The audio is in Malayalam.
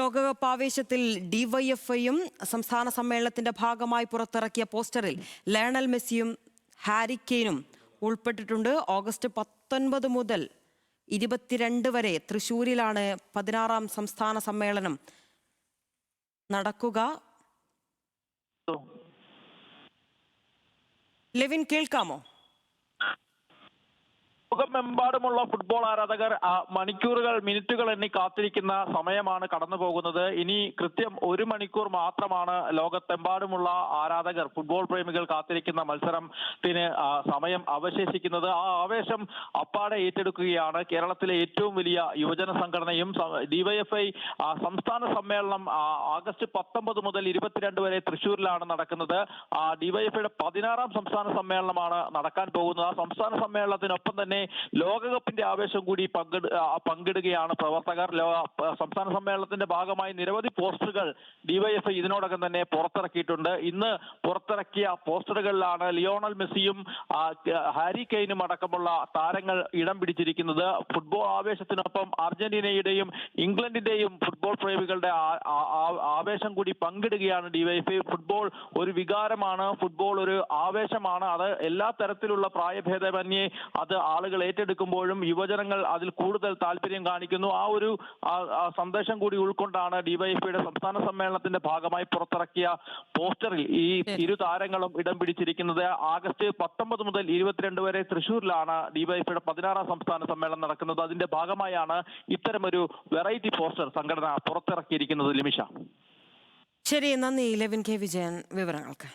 ലോകകപ്പ് ആവേശത്തിൽ ഡിവൈഎഫ്ഐയും സംസ്ഥാന സമ്മേളനത്തിന്റെ ഭാഗമായി പുറത്തിറക്കിയ പോസ്റ്ററിൽ ലയണൽ മെസ്സിയും ഹാരി കെയ്നും ഉൾപ്പെട്ടിട്ടുണ്ട്. ഓഗസ്റ്റ് 19 മുതൽ 22 വരെ തൃശൂരിലാണ് 16ാം സംസ്ഥാന സമ്മേളനം നടക്കുക. ലെവിൻ, കേൾക്കാമോ? ലോകമെമ്പാടുമുള്ള ഫുട്ബോൾ ആരാധകർ മണിക്കൂറുകൾ മിനിറ്റുകൾ എണ്ണി കാത്തിരിക്കുന്ന സമയമാണ് കടന്നു പോകുന്നത്. ഇനി കൃത്യം 1 മണിക്കൂർ മാത്രമാണ് ലോകത്തെമ്പാടുമുള്ള ആരാധകർ, ഫുട്ബോൾ പ്രേമികൾ കാത്തിരിക്കുന്ന മത്സരത്തിന് സമയം അവശേഷിക്കുന്നത്. ആ ആവേശം അപ്പാടെ ഏറ്റെടുക്കുകയാണ് കേരളത്തിലെ ഏറ്റവും വലിയ യുവജന സംഘടനയും. ഡിവൈഎഫ്ഐ സംസ്ഥാന സമ്മേളനം ആഗസ്റ്റ് 19 മുതൽ 22 വരെ തൃശ്ശൂരിലാണ് നടക്കുന്നത്. ഡിവൈഎഫ്ഐയുടെ 16ാം സംസ്ഥാന സമ്മേളനമാണ് നടക്കാൻ പോകുന്നത്. ആ സംസ്ഥാന സമ്മേളനത്തിനൊപ്പം തന്നെ ലോകകപ്പിന്റെ ആവേശം കൂടി പങ്കിടുകയാണ് പ്രവർത്തകർ. സംസ്ഥാന സമ്മേളനത്തിന്റെ ഭാഗമായി നിരവധി പോസ്റ്ററുകൾ ഡിവൈഎഫ്ഐ ഇതിനോടകം തന്നെ പുറത്തിറക്കിയിട്ടുണ്ട്. ഇന്ന് പുറത്തിറക്കിയ പോസ്റ്ററുകളിലാണ് ലിയോണൽ മെസ്സിയും ഹാരി കെയ്നും അടക്കമുള്ള താരങ്ങൾ ഇടം പിടിച്ചിരിക്കുന്നത്. ഫുട്ബോൾ ആവേശത്തിനൊപ്പം അർജന്റീനയുടെയും ഇംഗ്ലണ്ടിന്റെയും ഫുട്ബോൾ പ്രേമികളുടെ ആവേശം കൂടി പങ്കിടുകയാണ് ഡിവൈഎഫ്ഐ. ഫുട്ബോൾ ഒരു വികാരമാണ്, ഫുട്ബോൾ ഒരു ആവേശമാണ്. അത് എല്ലാ തരത്തിലുള്ള പ്രായഭേദമന്യേ അത് ആളുകൾ ഏറ്റെടുക്കുമ്പോഴും യുവജനങ്ങൾ അതിൽ കൂടുതൽ താല്പര്യം കാണിക്കുന്നു. ആ ഒരു സന്ദേശം കൂടി ഉൾക്കൊണ്ടാണ് ഡിവൈഎഫ്ഐയുടെ സംസ്ഥാന സമ്മേളനത്തിന്റെ ഭാഗമായി പുറത്തിറക്കിയ പോസ്റ്ററിൽ ഈ ഇരു താരങ്ങളും ഇടം പിടിച്ചിരിക്കുന്നത്. ആഗസ്റ്റ് 19 മുതൽ 22 വരെ തൃശ്ശൂരിലാണ് ഡിവൈഎഫ്ഐയുടെ 16ാം സംസ്ഥാന സമ്മേളനം നടക്കുന്നത്. അതിന്റെ ഭാഗമായാണ് ഇത്തരമൊരു വെറൈറ്റി പോസ്റ്റർ സംഘടന പുറത്തിറക്കിയിരിക്കുന്നത്. ലിമിഷ, ശരി, നന്ദി ലെവിൻ കെ വിജയൻ വിവരങ്ങൾക്ക്.